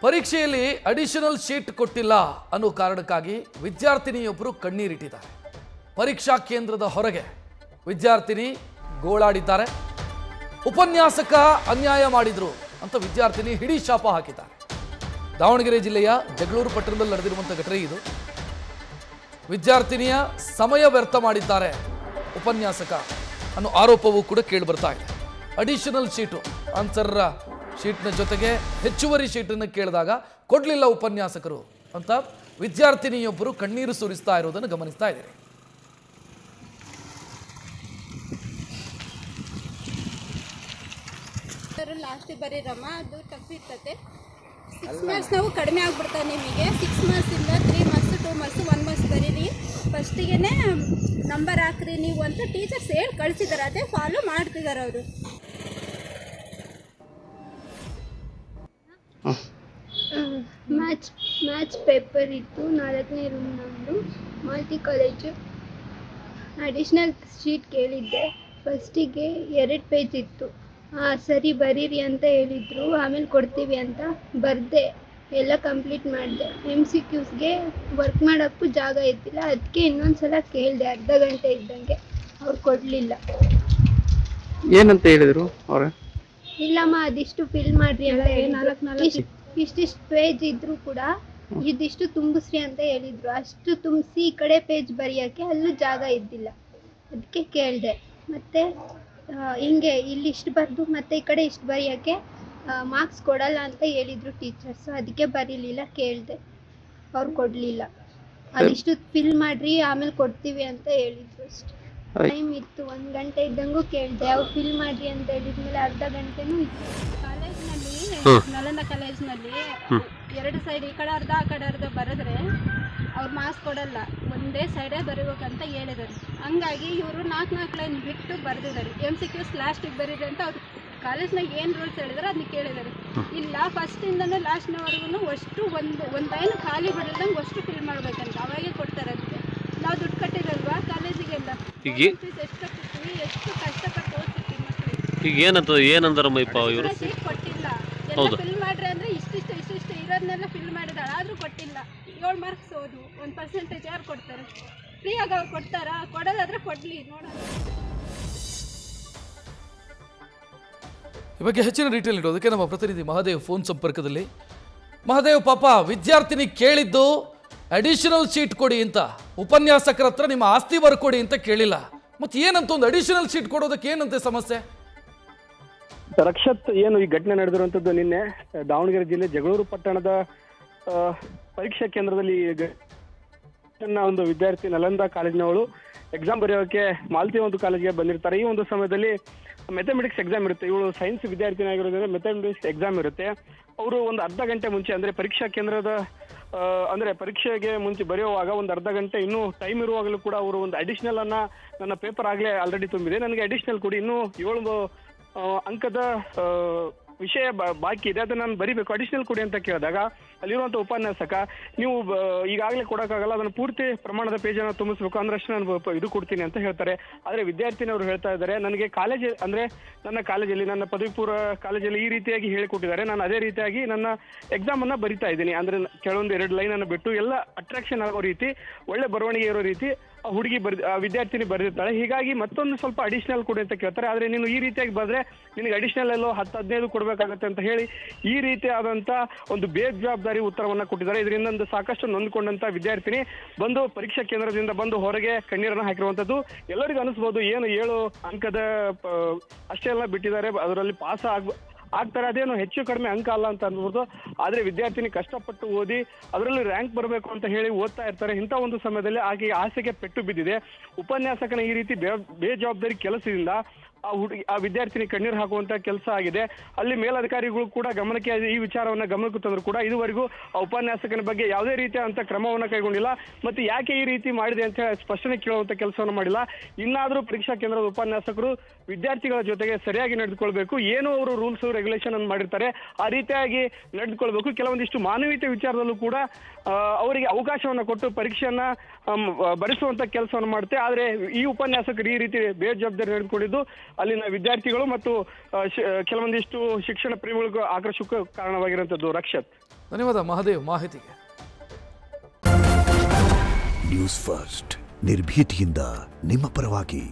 ಪರೀಕ್ಷೆಯಲ್ಲಿ additional sheet ಕೊಟ್ಟಿಲ್ಲ ಅನ್ನೋ ಕಾರಣಕ್ಕಾಗಿ ವಿದ್ಯಾರ್ಥಿನಿಯೊಬ್ಬರು ಕಣ್ಣೀರಿಟ್ಟಿದ್ದಾರೆ. ಪರೀಕ್ಷಾ ಕೇಂದ್ರದ ಹೊರಗೆ ವಿದ್ಯಾರ್ಥಿನಿ ಗೋಳಾಡಿದ್ದಾರೆ. ಉಪನ್ಯಾಸಕ ಅನ್ಯಾಯ ಮಾಡಿದ್ರು ಅಂತ ವಿದ್ಯಾರ್ಥಿನಿ ಹಿಡಿ ಶಾಪ ಹಾಕಿದ್ದಾರೆ. ದಾವಣಗೆರೆ ಜಿಲ್ಲೆಯ ಜಗಳೂರು ಪಟ್ಟಣದಲ್ಲಿ ನಡೆದಿರುವಂಥ ಘಟನೆ ಇದು. ವಿದ್ಯಾರ್ಥಿನಿಯ ಸಮಯ ವ್ಯರ್ಥ ಮಾಡಿದ್ದಾರೆ ಉಪನ್ಯಾಸಕ ಅನ್ನೋ ಆರೋಪವೂ ಕೂಡ ಕೇಳಿಬರ್ತಾ ಇದೆ. ಅಡಿಷನಲ್ ಶೀಟು ಆನ್ಸರ್ ಶೀಟ್ನ ಜೊತೆಗೆ ಹೆಚ್ಚುವರಿ ಶೀಟನ್ನು ಕೇಳಿದಾಗ ಕೊಡಲಿಲ್ಲ ಉಪನ್ಯಾಸಕರು ಅಂತ ವಿದ್ಯಾರ್ಥಿನಿಯೊಬ್ಬರು ಕಣ್ಣೀರು ಸುರಿಸ್ತಾ ಇರೋದನ್ನು ಗಮನಿಸ್ತಾ ಇದ್ದೀರಿ. ಲಾಸ್ಟ್ ಬರೀರಮ್ಮ ಅದು ಟಫ್ ಇರ್ತದೆ. 6 ಮಾರ್ಕ್ಸ್ ನಾವು ಕಡಿಮೆ ಆಗ್ಬಿಡ್ತಾವೆ ನಿಮಗೆ. 6 ಮಾರ್ಕ್ಸಿಂದ 3 ಮಾರ್ಕ್ಸ್ 2 ಮಾರ್ಕ್ಸ್ 1 ಮಾರ್ಕ್ಸ್ ಬರೀರಿ, ಫಸ್ಟಿಗೆ ನಂಬರ್ ಹಾಕ್ರಿ ನೀವು ಅಂತ ಟೀಚರ್ಸ್ ಹೇಳಿ ಕಳಿಸಿದ್ದಾರೆ. ಅದೇ ಫಾಲೋ ಮಾಡ್ತಿದ್ದಾರೆ ಅವರು. ಮ್ಯಾಥ್ಸ್ ಪೇಪರ್ ಇತ್ತು, 4ನೇ ರೂಮ್ ನಮ್ಮದು, ಮಾಲ್ತಿ ಕಾಲೇಜು. ಅಡಿಷ್ನಲ್ ಶೀಟ್ ಕೇಳಿದ್ದೆ. ಫಸ್ಟಿಗೆ 2 ಪೇಜ್ ಇತ್ತು. ಸರಿ ಬರೀರಿ ಅಂತ ಹೇಳಿದರು. ಆಮೇಲೆ ಕೊಡ್ತೀವಿ ಅಂತ ಬರೆದೆ, ಎಲ್ಲ ಕಂಪ್ಲೀಟ್ ಮಾಡಿದೆ. MCQsಗೆ ವರ್ಕ್ ಮಾಡೋಕ್ಕೂ ಜಾಗ ಇದ್ದಿಲ್ಲ. ಅದಕ್ಕೆ ಇನ್ನೊಂದು ಸಲ ಕೇಳಿದೆ, ಅರ್ಧ ಗಂಟೆ ಇದ್ದಂಗೆ. ಅವ್ರು ಕೊಡಲಿಲ್ಲ. ಏನಂತ ಹೇಳಿದರು ಅವರು? ಇಲ್ಲಮ್ಮ ಅದಿಷ್ಟು ಫಿಲ್ ಮಾಡಿರಿ ಅಂತ, ಇಷ್ಟಿಷ್ಟು ಪೇಜ್ ಇದ್ರೂ ಕೂಡ ಇದಿಷ್ಟು ತುಂಬಿಸ್ರಿ ಅಂತ ಹೇಳಿದರು. ಅಷ್ಟು ತುಂಬಿಸಿ ಈ ಕಡೆ ಪೇಜ್ ಬರೆಯೋಕ್ಕೆ ಅಲ್ಲೂ ಜಾಗ ಇದ್ದಿಲ್ಲ. ಅದಕ್ಕೆ ಕೇಳಿದೆ. ಮತ್ತು ಹಿಂಗೆ ಇಲ್ಲಿ ಇಷ್ಟು ಬರೆದು ಮತ್ತೆ ಈ ಕಡೆ ಇಷ್ಟು ಬರೆಯೋಕ್ಕೆ ಮಾರ್ಕ್ಸ್ ಕೊಡಲ್ಲ ಅಂತ ಹೇಳಿದರು ಟೀಚರ್ಸು. ಅದಕ್ಕೆ ಬರೀಲಿಲ್ಲ, ಕೇಳಿದೆ, ಅವ್ರು ಕೊಡಲಿಲ್ಲ. ಅದಿಷ್ಟು ಫಿಲ್ ಮಾಡಿರಿ ಆಮೇಲೆ ಕೊಡ್ತೀವಿ ಅಂತ ಹೇಳಿದ್ರು ಅಷ್ಟೆ. ಟೈಮ್ ಇತ್ತು, 1 ಗಂಟೆ ಇದ್ದಂಗೂ ಕೇಳಿದೆ. ಅವ್ರು ಫಿಲ್ ಮಾಡಿರಿ ಅಂತ ಹೇಳಿದ್ಮೇಲೆ ಅರ್ಧ ಗಂಟೆನೂ ಇತ್ತು. ಕಾಲೇಜ್ನಲ್ಲಿ ನಲಂದ ಕಾಲೇಜ್ನಲ್ಲಿ 2 ಸೈಡ್ ಈ ಕಡೆ ಅರ್ಧ ಆ ಕಡೆ ಅರ್ಧ ಬರೆದ್ರೆ ಅವ್ರು ಮಾರ್ಕ್ಸ್ ಕೊಡಲ್ಲ, ಒಂದೇ ಸೈಡೇ ಬರೀಬೇಕಂತ ಹೇಳಿದ್ದಾರೆ. ಹಂಗಾಗಿ ಇವರು 4 ಲೈನ್ ಬಿಟ್ಟು ಬರೆದಿದ್ದಾರೆ. MCQs ಲಾಸ್ಟಿಗೆ ಬರೀರಿ ಅಂತ ಅವ್ರು ಕಾಲೇಜ್ನಾಗ ಏನು ರೂಲ್ಸ್ ಹೇಳಿದಾರೆ ಅದನ್ನ ಕೇಳಿದ್ದಾರೆ. ಇಲ್ಲ ಫಸ್ಟಿಂದನೇ ಲಾಸ್ಟ್ನವರೆಗೂ ಅಷ್ಟು ಒಂದು ಲೈನ್ ಖಾಲಿ ಬಿಡಲ್ದಂಗೆ ಅಷ್ಟು ಫಿಲ್ ಮಾಡ್ಬೇಕಂತ ಅವಾಗೇ ಕೊಡ್ತಾರೆ. ಅದಕ್ಕೆ ನಾವು ದುಡ್ಡು ಕಟ್ಟಿರಲ್ವಾ ಕಾಲೇಜಿಗೆಲ್ಲ, ಎಷ್ಟು ಕಟ್ಟಿರ್ತೀವಿ, ಎಷ್ಟು ಕಷ್ಟಪಟ್ಟು ಓದ್ತಿರ್ತೀವಿ ಮಕ್ಕಳಿಗೆ. ಈಗ ಏನಂತಾರಮ್ಮ ಇವರು? ಸೀಟ್ ಕೊಟ್ಟಿಲ್ಲ, ಎಲ್ಲ ಫಿಲ್ ಮಾಡ್ರಿ ಅಂದರೆ ಇಷ್ಟಿಷ್ಟು ಇರೋದನ್ನೆಲ್ಲ ಫಿಲ್ ಮಾಡಿದಾಳೆ, ಆದರೂ ಕೊಟ್ಟಿಲ್ಲ. 7 ಮಾರ್ಕ್ಸ್ ಹೋದು, 1% ಯಾರು ಕೊಡ್ತಾರೆ? ಫ್ರೀಯಾಗಿ ಅವ್ರು ಕೊಡ್ತಾರಾ? ಕೊಡೋದಾದ್ರೆ ಕೊಡಲಿ, ನೋಡೋಣ. ಈ ಬಗ್ಗೆ ಹೆಚ್ಚಿನ ಡೀಟೇಲ್ ಇಡೋದಕ್ಕೆ ನಮ್ಮ ಪ್ರತಿನಿಧಿ ಮಹಾದೇವ್ ಫೋನ್ ಸಂಪರ್ಕದಲ್ಲಿ. ಮಹಾದೇವ್, ಪಾಪ ವಿದ್ಯಾರ್ಥಿನಿ ಕೇಳಿದ್ದು ಅಡಿಷನಲ್ ಶೀಟ್ ಕೊಡಿ ಅಂತ, ಉಪನ್ಯಾಸಕರ ಹತ್ರ ನಿಮ್ಮ ಆಸ್ತಿ ಬರ್ಕೊಡಿ ಅಂತ ಕೇಳಿಲ್ಲ. ಮತ್ತೆ ಏನಂತ ಒಂದು ಅಡಿಷನಲ್ ಶೀಟ್ ಕೊಡೋದಕ್ಕೆ ಏನಂತೆ ಸಮಸ್ಯೆ? ರಕ್ಷತ್, ಏನು ಈ ಘಟನೆ ನಡೆದಿರುವಂತದ್ದು ನಿನ್ನೆ ದಾವಣಗೆರೆ ಜಿಲ್ಲೆ ಜಗಳೂರು ಪಟ್ಟಣದ ಪರೀಕ್ಷಾ ಕೇಂದ್ರದಲ್ಲಿ ಒಂದು ವಿದ್ಯಾರ್ಥಿ ನಲಂದ ಕಾಲೇಜಿನವಳು ಎಕ್ಸಾಮ್ ಬರೆಯೋಕೆ ಮಾಲ್ತಿ ಒಂದು ಕಾಲೇಜಿಗೆ ಬಂದಿರ್ತಾರೆ. ಈ ಒಂದು ಸಮಯದಲ್ಲಿ ಮ್ಯಾಥಮೆಟಿಕ್ಸ್ ಎಕ್ಸಾಮ್ ಇರುತ್ತೆ. ಇವಳು ಸೈನ್ಸ್ ವಿದ್ಯಾರ್ಥಿನಿ ಆಗಿರೋದ್ರಿಂದ ಮ್ಯಾಥಮೆಟಿಕ್ಸ್ ಎಕ್ಸಾಮ್ ಇರುತ್ತೆ. ಅವರು ಒಂದು ಅರ್ಧ ಗಂಟೆ ಮುಂಚೆ, ಅಂದ್ರೆ ಪರೀಕ್ಷಾ ಕೇಂದ್ರದ ಅಂದ್ರೆ ಪರೀಕ್ಷೆಗೆ ಮುಂಚೆ ಬರೆಯುವಾಗ ಒಂದು ಅರ್ಧ ಗಂಟೆ ಇನ್ನೂ ಟೈಮ್ ಇರುವಾಗಲೂ ಕೂಡ ಅವರು ಒಂದು ಅಡಿಷನಲ್ ಅನ್ನ, ನನ್ನ ಪೇಪರ್ ಆಗಲೇ ಆಲ್ರೆಡಿ ತುಂಬಿದೆ, ನನಗೆ ಅಡಿಷನಲ್ ಕೊಡಿ, ಇನ್ನೂ 7 ಅಂಕದ ವಿಷಯ ಬಾಕಿ ಇದೆ, ಅದನ್ನ ನಾನು ಬರಿಬೇಕು, ಅಡಿಷನಲ್ ಕೊಡಿ ಅಂತ ಕೇಳಿದಾಗ ಅಲ್ಲಿರುವಂಥ ಉಪನ್ಯಾಸಕ, ನೀವು ಈಗಾಗಲೇ ಕೊಡೋಕ್ಕಾಗಲ್ಲ, ಅದನ್ನು ಪೂರ್ತಿ ಪ್ರಮಾಣದ ಪೇಜನ್ನು ತುಂಬಿಸ್ಬೇಕು, ಅಂದ್ರಷ್ಟು ನಾನು ಇದು ಕೊಡ್ತೀನಿ ಅಂತ ಹೇಳ್ತಾರೆ. ಆದರೆ ವಿದ್ಯಾರ್ಥಿನಿಯವರು ಹೇಳ್ತಾ ಇದ್ದಾರೆ, ನನಗೆ ನನ್ನ ಕಾಲೇಜಲ್ಲಿ, ನನ್ನ ಪದವಿ ಪೂರ್ವ ಕಾಲೇಜಲ್ಲಿ ಈ ರೀತಿಯಾಗಿ ಹೇಳಿಕೊಟ್ಟಿದ್ದಾರೆ, ನಾನು ಅದೇ ರೀತಿಯಾಗಿ ನನ್ನ ಎಕ್ಸಾಮನ್ನು ಬರಿತಾ ಇದ್ದೀನಿ. ಅಂದರೆ ಕೆಲವೊಂದು 2 ಲೈನನ್ನು ಬಿಟ್ಟು ಎಲ್ಲ ಅಟ್ರಾಕ್ಷನ್ ಆಗೋ ರೀತಿ, ಒಳ್ಳೆ ಬರವಣಿಗೆ ಇರೋ ರೀತಿ ವಿದ್ಯಾರ್ಥಿನಿ ಬರೆದಿರ್ತಾಳೆ. ಹೀಗಾಗಿ ಮತ್ತೊಂದು ಸ್ವಲ್ಪ ಅಡಿಷನಲ್ ಕೊಡಿ ಅಂತ ಕೇಳ್ತಾರೆ. ಆದರೆ ನೀನು ಈ ರೀತಿಯಾಗಿ ಬರೆದ್ರೆ ನಿನಗೆ ಅಡಿಷನಲ್ ಎಲ್ಲೋ 10-15 ಕೊಡಬೇಕಾಗತ್ತೆ ಅಂತ ಹೇಳಿ ಈ ರೀತಿಯಾದಂಥ ಒಂದು ಬೇಜವಾಬ್ದಾರಿ ಉತ್ತರವನ್ನು ಕೊಟ್ಟಿದ್ದಾರೆ. ಇದರಿಂದ ಸಾಕಷ್ಟು ನೊಂದ್ಕೊಂಡಂತ ವಿದ್ಯಾರ್ಥಿನಿ ಬಂದು ಪರೀಕ್ಷಾ ಕೇಂದ್ರದಿಂದ ಬಂದು ಹೊರಗೆ ಕಣ್ಣೀರನ್ನು ಹಾಕಿರುವಂಥದ್ದು. ಎಲ್ಲರಿಗೂ ಅನಿಸ್ಬೋದು, ಏನು 7 ಅಂಕದ ಅಷ್ಟೆಲ್ಲ ಬಿಟ್ಟಿದ್ದಾರೆ, ಅದರಲ್ಲಿ ಪಾಸ್ ಆಗ್ತಾರೆ, ಅದೇನು ಹೆಚ್ಚು ಕಡಿಮೆ ಅಂಕ ಅಲ್ಲ ಅಂತ ಅನ್ಬೋದು. ಆದರೆ ವಿದ್ಯಾರ್ಥಿನಿ ಕಷ್ಟಪಟ್ಟು ಓದಿ ಅದರಲ್ಲಿ ರ್ಯಾಂಕ್ ಬರಬೇಕು ಅಂತ ಹೇಳಿ ಓದ್ತಾ ಇರ್ತಾರೆ. ಇಂಥ ಒಂದು ಸಮಯದಲ್ಲಿ ಆಕೆಗೆ ಆಸೆಗೆ ಪೆಟ್ಟು ಬಿದ್ದಿದೆ. ಉಪನ್ಯಾಸಕನ ಈ ರೀತಿ ಬೇಜವಾಬ್ದಾರಿ ಕೆಲಸದಿಂದ ಆ ವಿದ್ಯಾರ್ಥಿನಿ ಕಣ್ಣೀರು ಹಾಕುವಂತ ಕೆಲಸ ಆಗಿದೆ. ಅಲ್ಲಿ ಮೇಲಧಿಕಾರಿಗಳು ಕೂಡ ಗಮನಕ್ಕೆ ಈ ವಿಚಾರವನ್ನ ಗಮನಕ್ಕೆ ತಂದ್ರು ಕೂಡ ಇದುವರೆಗೂ ಆ ಉಪನ್ಯಾಸಕನ ಬಗ್ಗೆ ಯಾವುದೇ ರೀತಿಯಾದಂಥ ಕ್ರಮವನ್ನು ಕೈಗೊಂಡಿಲ್ಲ. ಮತ್ತೆ ಯಾಕೆ ಈ ರೀತಿ ಮಾಡಿದೆ ಅಂತ ಸ್ಪಷ್ಟನೆ ಕೇಳುವಂತ ಕೆಲಸವನ್ನು ಮಾಡಿಲ್ಲ. ಇನ್ನಾದರೂ ಪರೀಕ್ಷಾ ಕೇಂದ್ರದ ಉಪನ್ಯಾಸಕರು ವಿದ್ಯಾರ್ಥಿಗಳ ಜೊತೆಗೆ ಸರಿಯಾಗಿ ನಡೆದುಕೊಳ್ಬೇಕು. ಏನು ಅವರು ರೂಲ್ಸ್ ರೆಗ್ಯುಲೇಷನ್ ಅನ್ನು ಮಾಡಿರ್ತಾರೆ ಆ ರೀತಿಯಾಗಿ ನಡೆದುಕೊಳ್ಬೇಕು. ಕೆಲವೊಂದಿಷ್ಟು ಮಾನವೀಯತೆ ವಿಚಾರದಲ್ಲೂ ಕೂಡ ಅವರಿಗೆ ಅವಕಾಶವನ್ನು ಕೊಟ್ಟು ಪರೀಕ್ಷೆಯನ್ನ ಬರೆಸುವಂತ ಕೆಲಸವನ್ನು ಮಾಡುತ್ತೆ. ಆದರೆ ಈ ಉಪನ್ಯಾಸಕರು ಈ ರೀತಿ ಬೇಜವಾಬ್ದಾರಿ ನಡೆದುಕೊಂಡಿದ್ದು ಅಲ್ಲಿನ ವಿದ್ಯಾರ್ಥಿಗಳು ಮತ್ತು ಕೆಲವೊಂದಿಷ್ಟು ಶಿಕ್ಷಣ ಪ್ರೇಮಿಗಳಿಗೂ ಆಕ್ರೋಶಕ್ಕೂ ಕಾರಣವಾಗಿರುವಂಥದ್ದು. ರಕ್ಷತ್, ಧನ್ಯವಾದ ಮಹದೇವ್ ಮಾಹಿತಿಗೆ. ನ್ಯೂಸ್ ಫಸ್ಟ್ ನಿರ್ಭೀತಿಯಿಂದ ನಿಮ್ಮ ಪರವಾಗಿ.